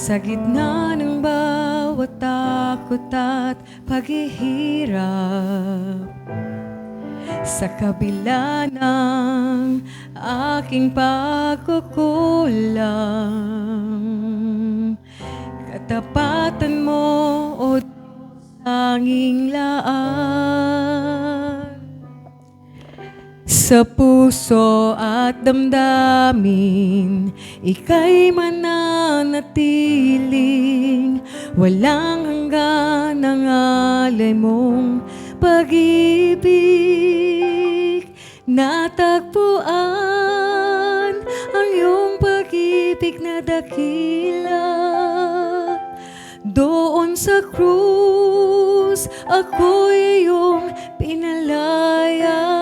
Sa gitna ng bawat takot at paghihirap, sa kabila ng aking pagkukulang, katapatan mo, O tanging laan. Sa puso at damdamin, ika'y mananatiling walang hanggan ang alay mong pag-ibig. Natagpuan ang iyong pag-ibig na dakila. Doon sa krus, ako'y iyong pinalaya.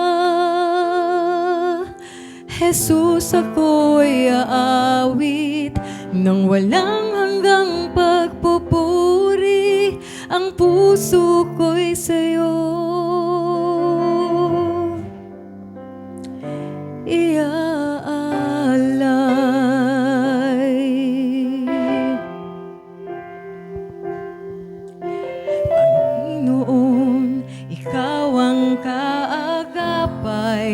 Jesus, ako'y aawit ng walang hanggang pagpupuri. Ang puso ko'y sa'yo iaalay. Panginoon, ikaw ang kaagapay.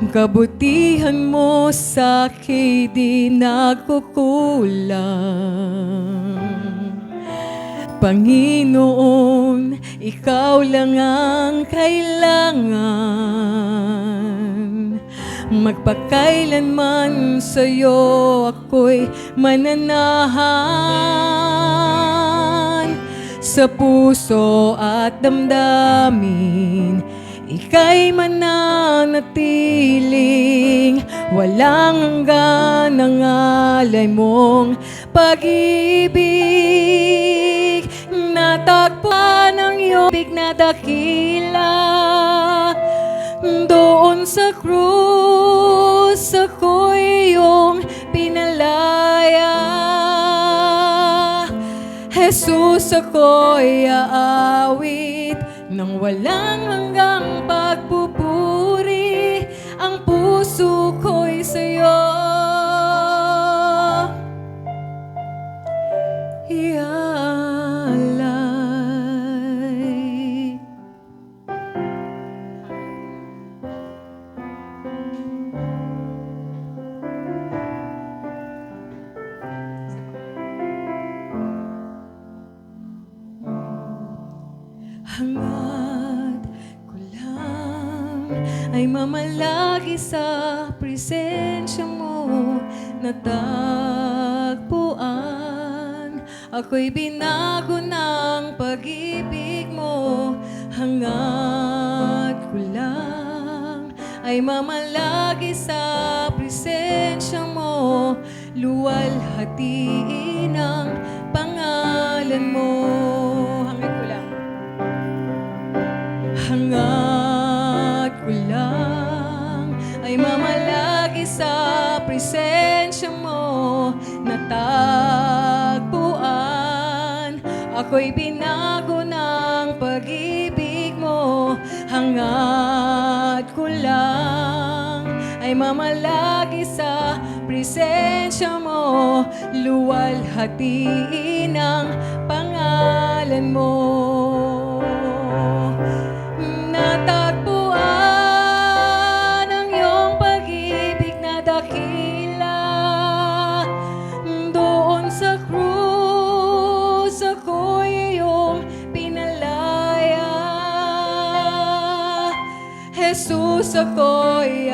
Kabutihan mo sa'kin di nagkukulang. Panginoon, ikaw lang ang kailangan. Magpakailanman sa'yo ako'y mananahan. Sa puso at damdamin, ika'y mananatiling walang hanggan ang alay mong pag-ibig. Natagpuan ang iyong pag-ibig na dakila. Doon sa krus, ako'y iyong pinalaya. Jesus, ako'y aawit ng walang hanggang pagpupuri. Ang puso ko'y sa'yo iaalay. Hangad ko lang ay mamalagi sa presensya mo. Natagpuan, ako'y binago ng pag-ibig mo. Hangad ko lang ay mamalagi sa presensya mo. Luwalhatiin ang pangalan mo. Hangad ko lang. Hangad ko lang ay mamalagi sa presensya mo. Natagpuan, ako'y binago ng pag-ibig mo. Hangad ko lang ay mamalagi sa presensya mo. Luwalhatiin ang pangalan mo. Natagpuan ang iyong pag-ibig na dakila. Doon sa krus, ako'y iyong pinalaya. Jesus, ako'y